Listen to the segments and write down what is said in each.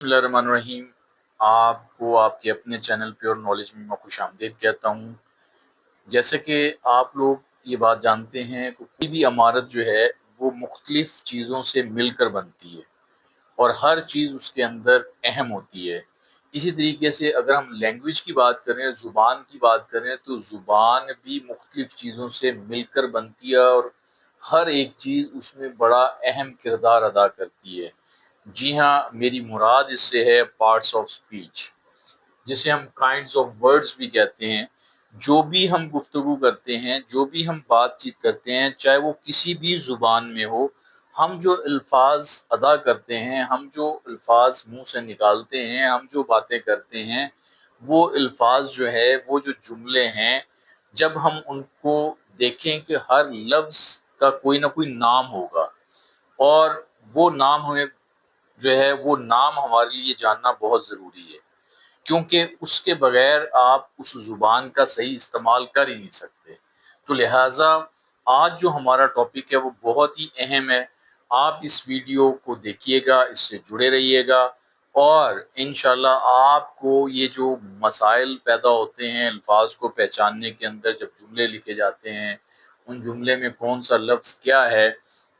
بسم اللہ الرحمن الرحیم۔ آپ کو آپ کے اپنے چینل پیور نالج میں خوش آمدید کہتا ہوں۔ جیسے کہ آپ لوگ یہ بات جانتے ہیں کہ کوئی بھی عمارت جو ہے وہ مختلف چیزوں سے مل کر بنتی ہے اور ہر چیز اس کے اندر اہم ہوتی ہے۔ اسی طریقے سے اگر ہم لینگویج کی بات کریں، زبان کی بات کریں، تو زبان بھی مختلف چیزوں سے مل کر بنتی ہے اور ہر ایک چیز اس میں بڑا اہم کردار ادا کرتی ہے۔ جی ہاں، میری مراد اس سے ہے پارٹس آف سپیچ، جسے ہم کائنڈز آف ورڈز بھی کہتے ہیں۔ جو بھی ہم گفتگو کرتے ہیں، جو بھی ہم بات چیت کرتے ہیں، چاہے وہ کسی بھی زبان میں ہو، ہم جو الفاظ ادا کرتے ہیں، ہم جو الفاظ منہ سے نکالتے ہیں، ہم جو باتیں کرتے ہیں، وہ الفاظ جو ہے، وہ جو جملے ہیں، جب ہم ان کو دیکھیں کہ ہر لفظ کا کوئی نہ کوئی نام ہوگا اور وہ نام ہمیں جو ہے وہ نام ہمارے لیے جاننا بہت ضروری ہے، کیونکہ اس کے بغیر آپ اس زبان کا صحیح استعمال کر ہی نہیں سکتے۔ تو لہٰذا آج جو ہمارا ٹاپک ہے وہ بہت ہی اہم ہے۔ آپ اس ویڈیو کو دیکھیے گا، اس سے جڑے رہیے گا، اور انشاءاللہ آپ کو یہ جو مسائل پیدا ہوتے ہیں الفاظ کو پہچاننے کے اندر، جب جملے لکھے جاتے ہیں، ان جملے میں کون سا لفظ کیا ہے،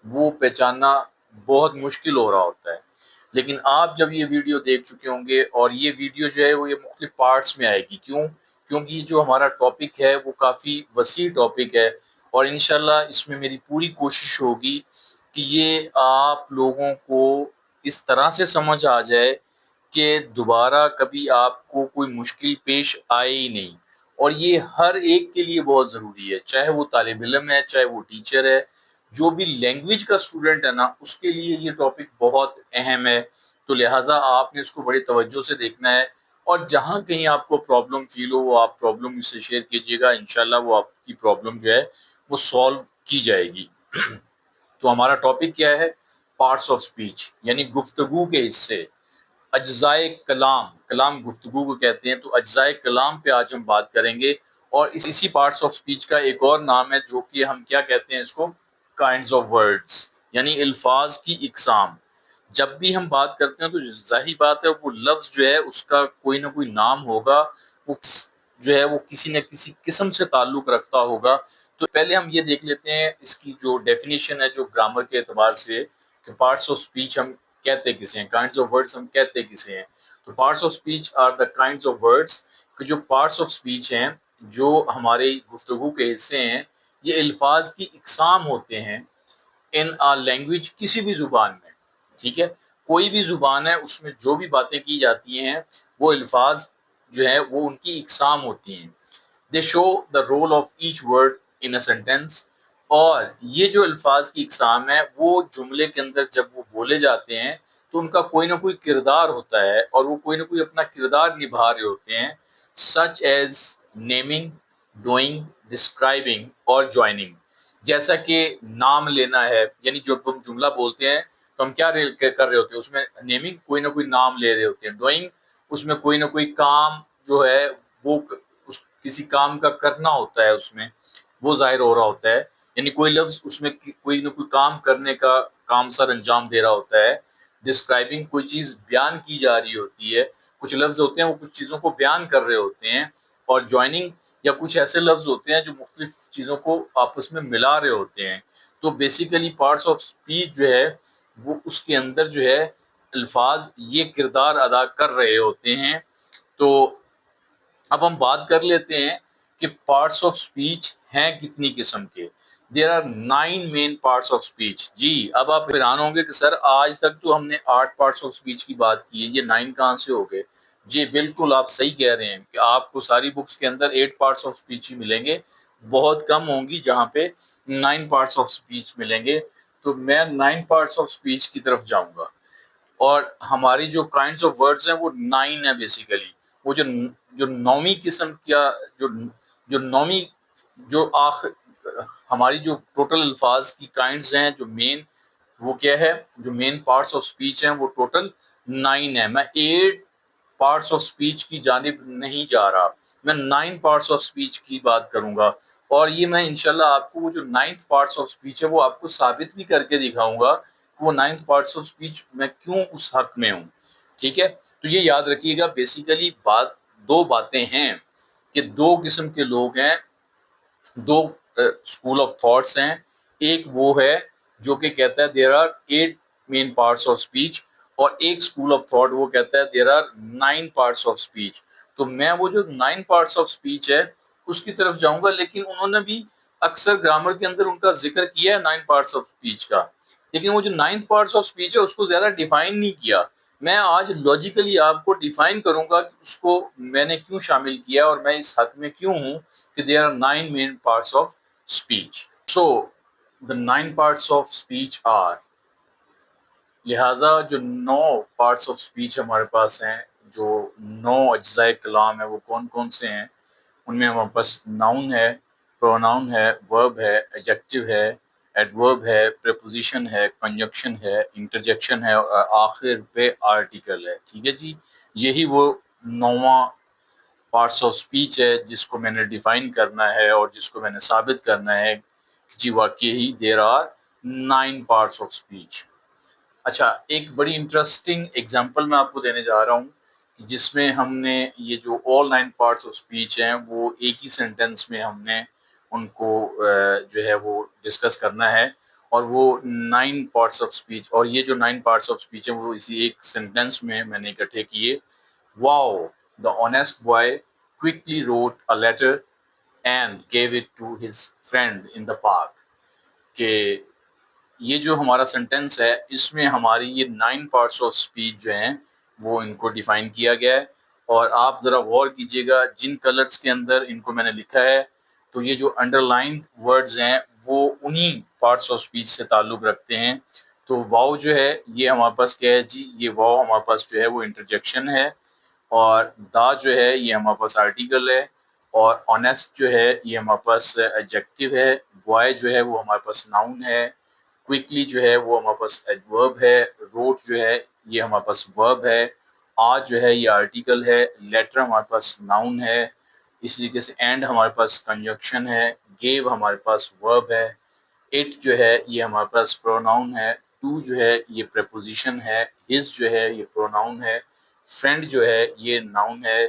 وہ پہچاننا بہت مشکل ہو رہا ہوتا ہے۔ لیکن آپ جب یہ ویڈیو دیکھ چکے ہوں گے، اور یہ ویڈیو جو ہے وہ یہ مختلف پارٹس میں آئے گی، کیونکہ یہ جو ہمارا ٹاپک ہے وہ کافی وسیع ٹاپک ہے، اور انشاءاللہ اس میں میری پوری کوشش ہوگی کہ یہ آپ لوگوں کو اس طرح سے سمجھ آ جائے کہ دوبارہ کبھی آپ کو کوئی مشکل پیش آئے ہی نہیں۔ اور یہ ہر ایک کے لیے بہت ضروری ہے، چاہے وہ طالب علم ہے، چاہے وہ ٹیچر ہے، جو بھی لینگویج کا اسٹوڈنٹ ہے نا، اس کے لیے یہ ٹاپک بہت اہم ہے۔ تو لہٰذا آپ نے اس کو بڑی توجہ سے دیکھنا ہے، اور جہاں کہیں آپ کو پرابلم فیل ہو، وہ آپ پرابلم اس سے شیئر کیجیے گا، انشاءاللہ وہ آپ کی پرابلم جو ہے وہ سالو کی جائے گی۔ تو ہمارا ٹاپک کیا ہے؟ پارٹس آف سپیچ، یعنی گفتگو کے حصے، اجزائے کلام۔ کلام گفتگو کو کہتے ہیں، تو اجزائے کلام پہ آج ہم بات کریں گے، اور اسی پارٹس آف سپیچ کا ایک اور نام ہے جو کہ ہم کیا کہتے ہیں اس کو؟ کائنڈز آف ورڈز، یعنی الفاظ کی اقسام۔ جب بھی ہم بات کرتے ہیں تو ظاہری بات ہے وہ لفظ جو ہے اس کا کوئی نہ کوئی نام ہوگا، وہ جو ہے وہ کسی نہ کسی قسم سے تعلق رکھتا ہوگا۔ تو پہلے ہم یہ دیکھ لیتے ہیں اس کی جو ڈیفینیشن ہے، جو گرامر کے اعتبار سے، کہ پارٹس آف سپیچ ہم کہتے کسے ہیں، کائنڈز آف ورڈز ہم کہتے کسے ہیں۔ تو parts of speech are the kinds of words, کہ جو پارٹس آف سپیچ ہیں، جو ہمارے گفتگو کے حصے ہیں، یہ الفاظ کی اقسام ہوتے ہیں ان آ لینگویج، کسی بھی زبان میں، ٹھیک ہے؟ کوئی بھی زبان ہے، اس میں جو بھی باتیں کی جاتی ہیں، وہ الفاظ جو ہے وہ ان کی اقسام ہوتی ہیں۔ They show the role of each word in a sentence, اور یہ جو الفاظ کی اقسام ہے وہ جملے کے اندر جب وہ بولے جاتے ہیں تو ان کا کوئی نہ کوئی کردار ہوتا ہے، اور وہ کوئی نہ کوئی اپنا کردار نبھا رہے ہوتے ہیں، such as naming, doing, describing اور جوائننگ۔ جیسا کہ نام لینا ہے، یعنی جب ہم جملہ بولتے ہیں تو ہم کیا کر رہے ہوتے ہیں؟ اس میں نیمنگ، کوئی نہ کوئی نام لے رہے ہوتے ہیں۔ ڈوئنگ، اس میں کوئی نہ کوئی کام جو ہے وہ کسی کام کا کرنا ہوتا ہے، اس میں وہ ظاہر ہو رہا ہوتا ہے، یعنی کوئی لفظ اس میں کوئی نہ کوئی کام کرنے کا کام سر انجام دے رہا ہوتا ہے۔ ڈسکرائبنگ، کوئی چیز بیان کی جا رہی ہوتی ہے، کچھ لفظ ہوتے ہیں وہ کچھ چیزوں کو بیان کر رہے ہوتے ہیں۔ اور جوائننگ، یا کچھ ایسے لفظ ہوتے ہیں جو مختلف چیزوں کو آپس میں ملا رہے ہوتے ہیں۔ تو بیسیکلی پارٹس آف سپیچ جو ہے وہ اس کے اندر جو ہے الفاظ یہ کردار ادا کر رہے ہوتے ہیں۔ تو اب ہم بات کر لیتے ہیں کہ پارٹس آف سپیچ ہیں کتنی قسم کے۔ There are 9 main parts of speech. جی، اب آپ حیران ہوں گے کہ سر آج تک تو ہم نے 8 پارٹس آف سپیچ کی بات کی ہے، یہ 9 کہاں سے ہو گئے؟ جی بالکل آپ صحیح کہہ رہے ہیں کہ آپ کو ساری بکس کے اندر 8 پارٹس آف سپیچ ہی ملیں گے، بہت کم ہوں گی جہاں پہ 9 پارٹس آف سپیچ ملیں گے۔ تو میں 9 پارٹس آف سپیچ کی طرف جاؤں گا، اور ہماری جو کائنڈز آف ورڈز ہیں وہ 9 ہیں بیسیکلی۔ وہ جو نومی قسم کیا، جو نومی، جو ہماری جو ٹوٹل الفاظ کی کائنڈز ہیں، جو مین، وہ کیا ہے؟ جو مین پارٹس آف سپیچ ہیں وہ ٹوٹل 9 ہیں۔ میں 8 پارٹس آف سپیچ کی جانب نہیں جا رہا، میں 9 پارٹس آف سپیچ کی بات کروں گا، اور یہ میں انشاءاللہ آپ کو وہ جو 9 پارٹس آف سپیچ ہے وہ آپ کو ثابت بھی کر کے دکھاؤں گا، وہ 9 پارٹس آف سپیچ میں کیوں اس حق میں ہوں، ٹھیک ہے، تو یہ یاد رکھیے گا بیسیکلی دو باتیں ہیں کہ دو قسم کے لوگ ہیں، دو اسکول آف تھاٹس ہیں. ایک وہ ہے جو کہ کہتا ہے there are 8 main parts of speech, اور ایک اسکول آف تھاٹ وہ کہتا ہے there are 9 parts of speech. تو میں وہ جو 9 پارٹس آف اسپیچ ہے اس کی طرف جاؤں گا، لیکن انہوں نے بھی اکثر گرامر کے اندر ان کا ذکر کیا ہے 9 پارٹس آف اسپیچ کا، لیکن وہ جو 9 پارٹس آف اسپیچ ہے اس کو زیادہ ڈیفائن نہیں کیا. میں آج لاجیکلی آپ کو ڈیفائن کروں گا کہ اس کو میں نے کیوں شامل کیا اور میں اس حق میں کیوں ہوں کہ there are 9 main parts of speech. So the 9 parts of speech are، لہٰذا جو 9 parts of speech ہمارے پاس ہیں، جو 9 اجزائے کلام ہیں، وہ کون کون سے ہیں؟ ان میں ہمارے پاس ناؤن ہے، پروناؤن ہے، ورب ہے، ایڈجیکٹو ہے، ایڈورب ہے، پریپوزیشن ہے، کنجکشن ہے، انٹرجیکشن ہے، اور آخر پہ آرٹیکل ہے. ٹھیک ہے جی، یہی وہ 9واں پارٹس آف اسپیچ ہے جس کو میں نے ڈیفائن کرنا ہے اور جس کو میں نے ثابت کرنا ہے کہ جی واقعی there are 9 parts of speech. اچھا، ایک بڑی انٹرسٹنگ ایگزامپل میں آپ کو دینے جا رہا ہوں جس میں ہم نے یہ جو آل 9 پارٹس آف اسپیچ ہیں وہ ایک ہی سینٹینس میں ہم نے ان کو جو ہے وہ ڈسکس کرنا ہے، اور وہ 9 پارٹس آف اسپیچ، اور یہ جو 9 پارٹس آف اسپیچ ہیں وہ اسی ایک سینٹینس میں نے اکٹھے کیے. Wow, the honest boy quickly wrote a letter and gave it to his friend in the park. کہ یہ جو ہمارا سینٹینس ہے اس میں ہماری یہ 9 پارٹس آف اسپیچ جو ہیں وہ ان کو ڈیفائن کیا گیا ہے. اور آپ ذرا غور کیجئے گا جن کلرز کے اندر ان کو میں نے لکھا ہے، تو یہ جو انڈر لائن ورڈز ہیں وہ انہی پارٹس آف اسپیچ سے تعلق رکھتے ہیں. تو واؤ جو ہے یہ ہمارے پاس کیا ہے جی، یہ واؤ ہمارے پاس جو ہے وہ انٹرجیکشن ہے، اور دا جو ہے یہ ہمارے پاس آرٹیکل ہے، اور آنیسٹ جو ہے یہ ہمارے پاس ایڈجیکٹو ہے، بوائے جو ہے وہ ہمارے پاس ناؤن ہے، کوئکلی جو ہے وہ ہمارے پاس ایڈورب ہے، روٹ جو ہے یہ ہمارے پاس ورب ہے، آج جو ہے یہ آرٹیکل ہے، لیٹر ہمارے پاس ناؤن ہے، اس طریقے سے اینڈ ہمارے پاس کنجکشن ہے، گیو ہمارے پاس ورب ہے، اٹ جو ہے یہ ہمارے پاس پروناؤن ہے، ٹو جو ہے یہ پریپوزیشن ہے، ہز جو ہے یہ پروناؤن ہے، فرینڈ جو ہے یہ ناؤن ہے،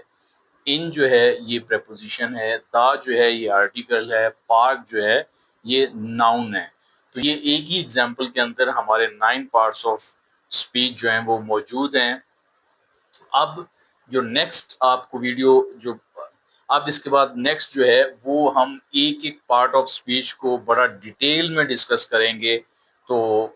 ان جو ہے یہ پریپوزیشن ہے، دا جو ہے یہ آرٹیکل ہے، پارک جو ہے یہ ناؤن ہے. تو یہ ایک ہی ایگزامپل کے اندر ہمارے 9 پارٹس آف اسپیچ جو ہیں وہ موجود ہیں. اب جو نیکسٹ آپ کو ویڈیو جو اب اس کے بعد نیکسٹ جو ہے وہ ہم ایک ایک پارٹ آف اسپیچ کو بڑا ڈیٹیل میں ڈسکس کریں گے. تو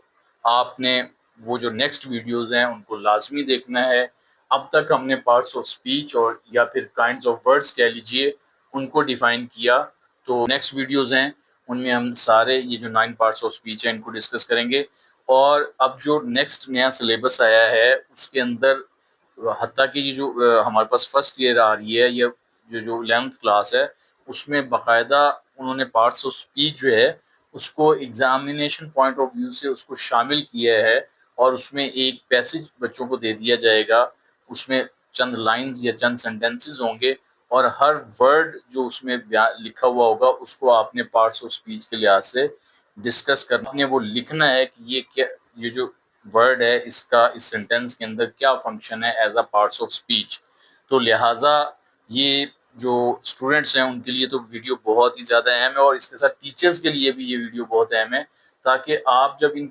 آپ نے وہ جو نیکسٹ ویڈیوز ہیں ان کو لازمی دیکھنا ہے. اب تک ہم نے پارٹس آف اسپیچ اور یا پھر کائنڈز آف ورڈز کہہ لیجئے ان کو ڈیفائن کیا. تو نیکسٹ ویڈیوز ہیں ان میں ہم سارے یہ جو 9 پارٹس آف اسپیچ ہیں ان کو ڈسکس کریں گے. اور اب جو نیکسٹ نیا سلیبس آیا ہے اس کے اندر حتیٰ کہ یہ جو ہمارے پاس فرسٹ ایئر آ رہی ہے، یہ جو 11th کلاس ہے، اس میں باقاعدہ انہوں نے پارٹس آف اسپیچ جو ہے اس کو ایگزامینیشن پوائنٹ آف ویو سے اس کو شامل کیا ہے، اور اس میں ایک پیسج بچوں کو دے دیا جائے گا، اس میں چند لائنز یا چند سینٹینسز ہوں گے، اور ہر ورڈ جو اس میں لکھا ہوا ہوگا اس کو آپ نے پارٹس آف اسپیچ کے لحاظ سے ڈسکس کرنا. آپ نے وہ لکھنا ہے کہ یہ کیا، یہ جو ورڈ ہے اس کا اس سینٹینس کے اندر کیا فنکشن ہے as a parts of speech. تو لہٰذا یہ جو اسٹوڈنٹس ہیں ان کے لیے تو ویڈیو بہت ہی زیادہ اہم ہے، اور اس کے ساتھ ٹیچرز کے لیے بھی یہ ویڈیو بہت اہم ہے، تاکہ آپ جب ان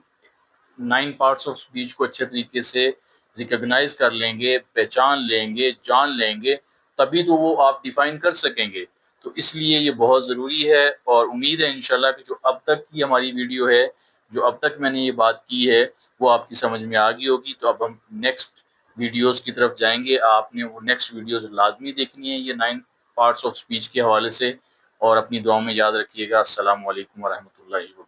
9 پارٹس آف اسپیچ کو اچھے طریقے سے ریکگنائز کر لیں گے، پہچان لیں گے، جان لیں گے، تبھی تو وہ آپ ڈیفائن کر سکیں گے. تو اس لیے یہ بہت ضروری ہے، اور امید ہے انشاءاللہ کہ جو اب تک کی ہماری ویڈیو ہے، جو اب تک میں نے یہ بات کی ہے وہ آپ کی سمجھ میں آ گئی ہوگی. تو اب ہم نیکسٹ ویڈیوز کی طرف جائیں گے. آپ نے وہ نیکسٹ ویڈیوز لازمی دیکھنی ہے یہ 9 پارٹس آف اسپیچ کے حوالے سے، اور اپنی دعاؤں میں یاد رکھیے گا. السلام علیکم ورحمۃ اللہ وبرکاتہ.